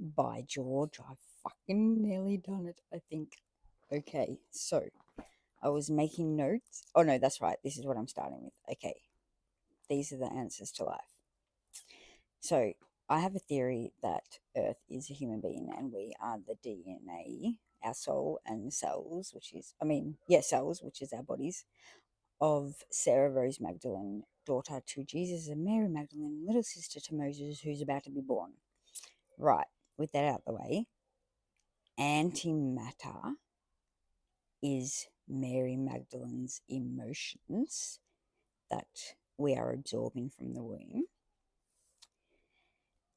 By George, I've fucking nearly done it, I think. Okay, so I was making notes. Oh no, that's right. This is what I'm starting with. Okay, these are the answers to life. So I have a theory that Earth is a human being and we are the DNA, our soul and cells, cells, which is our bodies, of Sarah Rose Magdalene, daughter to Jesus and Mary Magdalene, little sister to Moses, who's about to be born. Right, with that out the way, antimatter is Mary Magdalene's emotions that we are absorbing from the womb.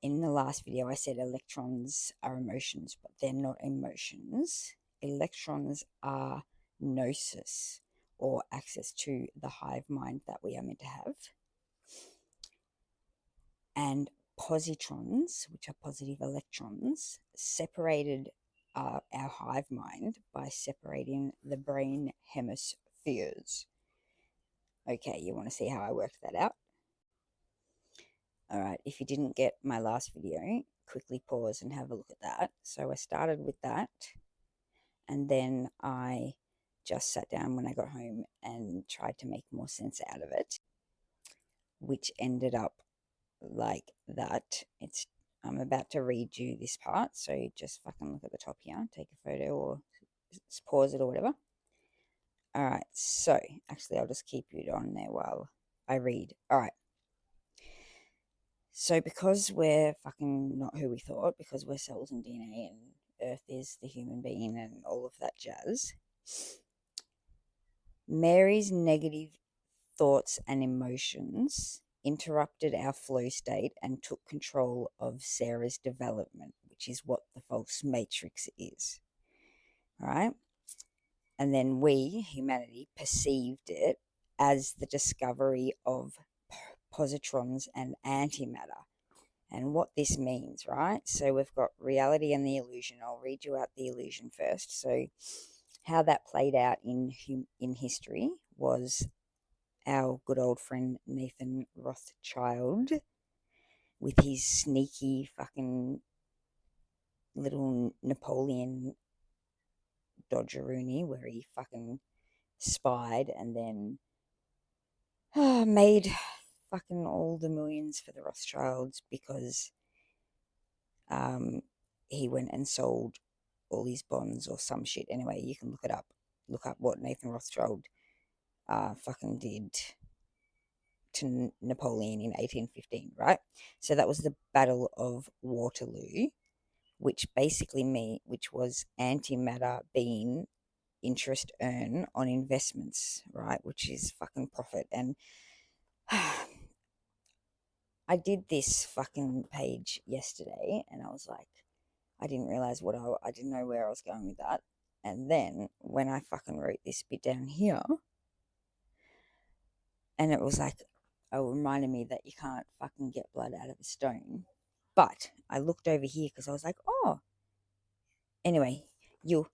In the last video, I said electrons are emotions, but they're not emotions. Electrons are gnosis, or access to the hive mind that we are meant to have. And positrons, which are positive electrons, separated our hive mind by separating the brain hemispheres. Okay, you want to see how I worked that out? All right, if you didn't get my last video, quickly pause and have a look at that. So I started with that, and then I just sat down when I got home and tried to make more sense out of it, which ended up like that. I'm about to read you this part, so just fucking look at the top here, take a photo or pause it or whatever. All right, so actually I'll just keep it on there while I read. All right. So because we're fucking not who we thought, because we're cells and DNA and Earth is the human being and all of that jazz, Mary's negative thoughts and emotions interrupted our flow state and took control of Sarah's development, which is what the false matrix is. All right. And then we, humanity, perceived it as the discovery of positrons and antimatter. And what this means, right? So we've got reality and the illusion. I'll read you out the illusion first. So how that played out in history was our good old friend Nathan Rothschild with his sneaky fucking little Napoleon dodgeroony where he fucking spied and then made fucking all the millions for the Rothschilds because he went and sold all his bonds or some shit. Anyway, you can look it up. Look up what Nathan Rothschild fucking did to Napoleon in 1815, right? So that was the Battle of Waterloo, which was antimatter being interest earn on investments, right? Which is fucking profit. And I did this fucking page yesterday and I was like, I didn't realize I didn't know where I was going with that. And then when I fucking wrote this bit down here, and it was like, it reminded me that you can't fucking get blood out of a stone. But I looked over here because I was like, oh, anyway, you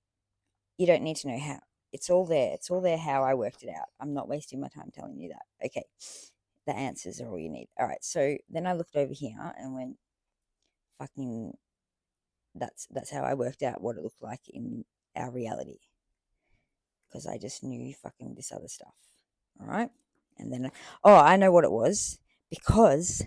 don't need to know how. It's all there. It's all there how I worked it out. I'm not wasting my time telling you that. Okay. The answers are all you need. All right. So then I looked over here and went, fucking, that's how I worked out what it looked like in our reality. Because I just knew fucking this other stuff. All right. And then, I know what it was. Because,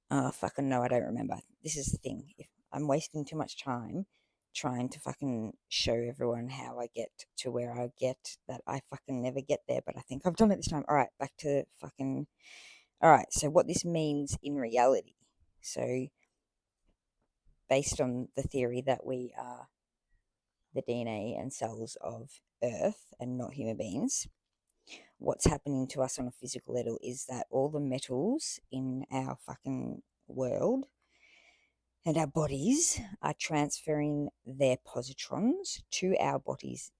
fucking no, I don't remember. This is the thing. If I'm wasting too much time trying to fucking show everyone how I get to where I get, that I fucking never get there, but I think I've done it this time. All right, back to fucking. All right, so what this means in reality. So, based on the theory that we are the DNA and cells of Earth and not human beings, what's happening to us on a physical level is that all the metals in our fucking world and our bodies are transferring their positrons to our bodies,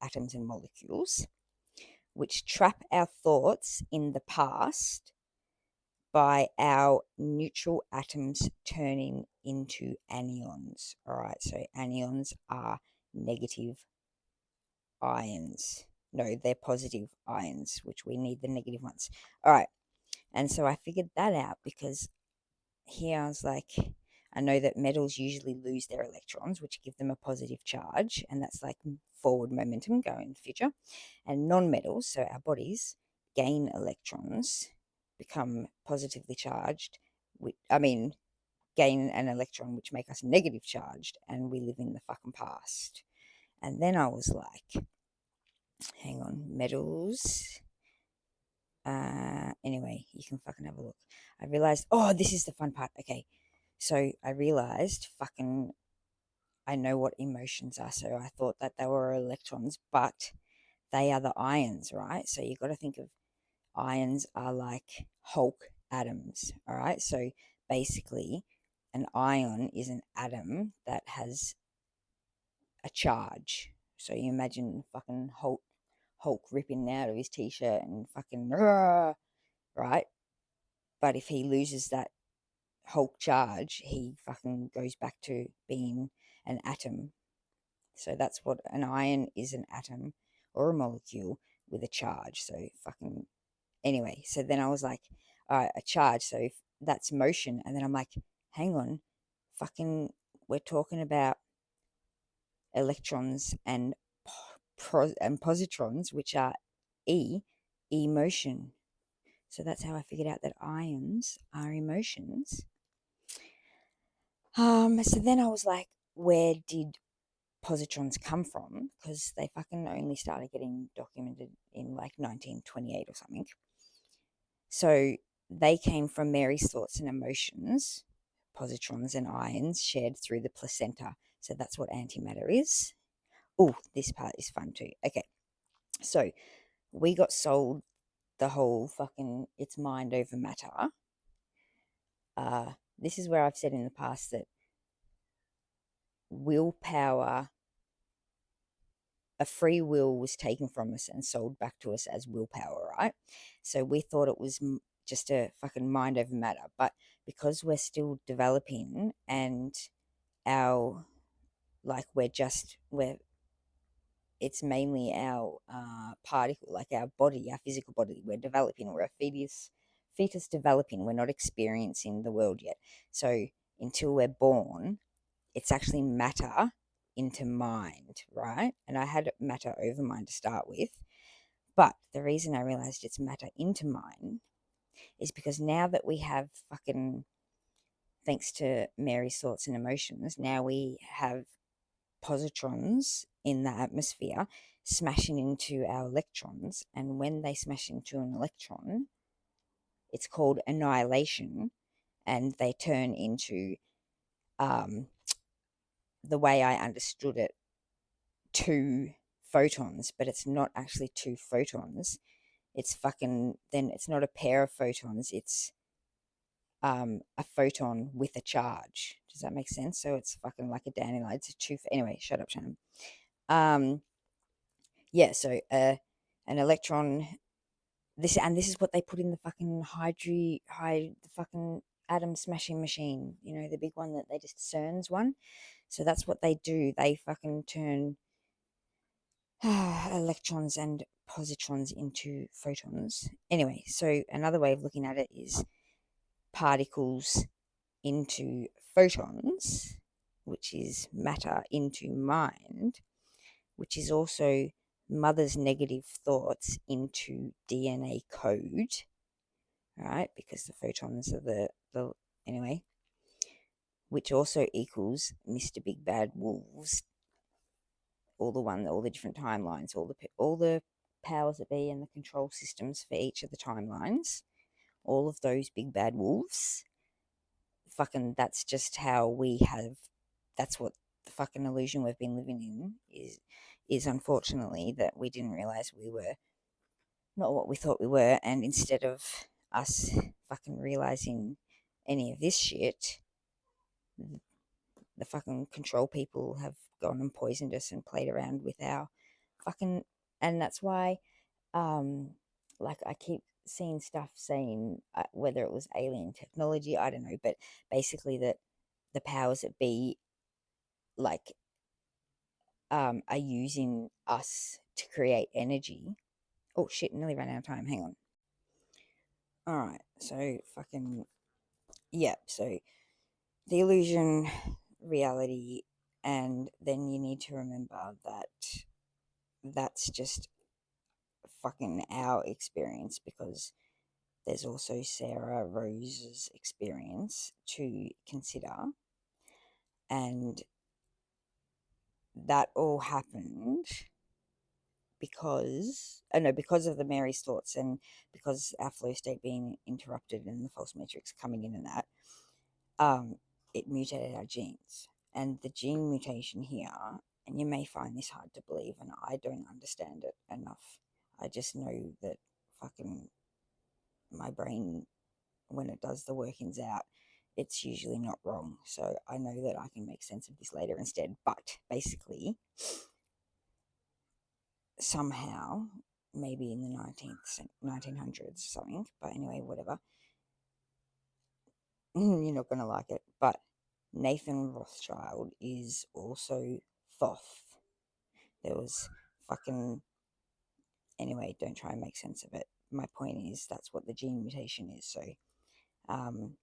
atoms, and molecules, which trap our thoughts in the past by our neutral atoms turning into anions. All right, so anions are negative ions. No, they're positive ions, which we need the negative ones. All right, and so I figured that out because here I was like, I know that metals usually lose their electrons, which give them a positive charge, and that's like forward momentum going in the future. And non-metals, so our bodies, gain electrons, become positively charged. I mean, gain an electron, which make us negative charged, and we live in the fucking past. And then I was like, hang on, metals. Anyway, you can fucking have a look. I realized, oh, this is the fun part. Okay, so I realized, fucking, I know what emotions are. So I thought that they were electrons, but they are the ions, right? So you got to think of ions are like Hulk atoms, all right? So basically, an ion is an atom that has a charge. So you imagine fucking Hulk ripping out of his t-shirt and fucking right? But if he loses that Hulk charge, he fucking goes back to being an atom. So that's what an ion is, an atom or a molecule with a charge. So fucking anyway, so then I was like, all right, a charge. So if that's motion. And then I'm like, hang on, fucking, we're talking about electrons and positrons, which are emotion. So that's how I figured out that ions are emotions. So then I was like, where did positrons come from? Because they fucking only started getting documented in like 1928 or something. So they came from Mary's thoughts and emotions, positrons and ions shared through the placenta. So that's what antimatter is. Oh, this part is fun too. Okay, so we got sold the whole fucking it's mind over matter. This is where I've said in the past that willpower, a free will was taken from us and sold back to us as willpower, right? So we thought it was just a fucking mind over matter. But because we're still developing and our, like, we're, it's mainly our particle, like our body, our physical body, we're developing, we're a fetus developing, we're not experiencing the world yet. So until we're born, it's actually matter into mind, right? And I had matter over mind to start with. But the reason I realized it's matter into mind is because now that we have fucking, thanks to Mary's thoughts and emotions, now we have positrons in the atmosphere smashing into our electrons. And when they smash into an electron, it's called annihilation, and they turn into, um, the way I understood it, two photons, but it's not actually two photons. It's fucking, then it's not a pair of photons, it's a photon with a charge. Does that make sense? So it's fucking like a dandelion. It's a two. Anyway, shut up, Shannon. Yeah. So an electron. This is what they put in the fucking the fucking atom smashing machine. You know, the big one that they just CERN's one. So that's what they do. They fucking turn electrons and positrons into photons. Anyway, so another way of looking at it is particles into photons, which is matter, into mind, which is also mother's negative thoughts into DNA code, right? Because the photons are the anyway, which also equals Mr. Big Bad Wolves, all the different timelines, all the powers that be and the control systems for each of the timelines, all of those big bad wolves. Fucking, that's just how we have. That's what the fucking illusion we've been living in is unfortunately that we didn't realize we were not what we thought we were, and instead of us fucking realizing any of this shit, the fucking control people have gone and poisoned us and played around with our fucking, and that's why, um, like I keep seeing stuff saying whether it was alien technology, I don't know, but basically that the powers that be, like, are using us to create energy. Oh shit! Nearly ran out of time. Hang on. All right, so fucking yeah, so the illusion, reality, and then you need to remember that that's just fucking our experience, because there's also Sarah Rose's experience to consider, and that all happened because no, because of the Mary's thoughts, and because our flow state being interrupted and the false matrix coming in, and that um it mutated our genes, and the gene mutation here, and you may find this hard to believe, and I don't understand it enough. I just know that fucking my brain, when it does the workings out, it's usually not wrong. So I know that I can make sense of this later instead. But basically, somehow, maybe in the 1900s or something, but anyway, whatever, you're not going to like it. But Nathan Rothschild is also Thoth. There was fucking. Anyway, don't try and make sense of it. My point is that's what the gene mutation is. So, um,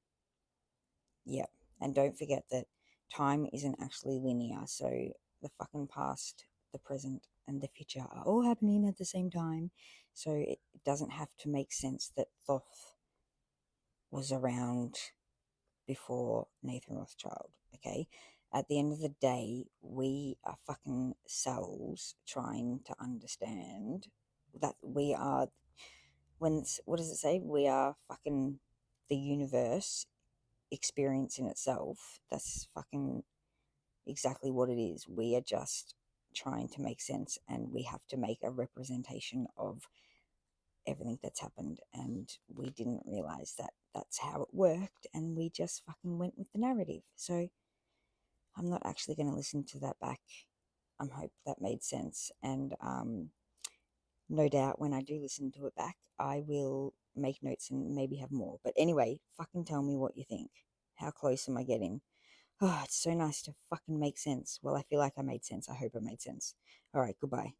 yeah. And don't forget that time isn't actually linear. So the fucking past, the present, and the future are all happening at the same time. So it doesn't have to make sense that Thoth was around before Nathan Rothschild. Okay. At the end of the day, we are fucking cells trying to understand that we are, what does it say? We are fucking the universe experience in itself. That's fucking exactly what it is. We are just trying to make sense, and we have to make a representation of everything that's happened, and we didn't realize that that's how it worked, and we just fucking went with the narrative. So I'm not actually going to listen to that back. I hope that made sense, and no doubt when I do listen to it back, I will make notes and maybe have more. But anyway, fucking tell me what you think. How close am I getting? Oh, it's so nice to fucking make sense. Well, I feel like I made sense. I hope I made sense. All right, goodbye.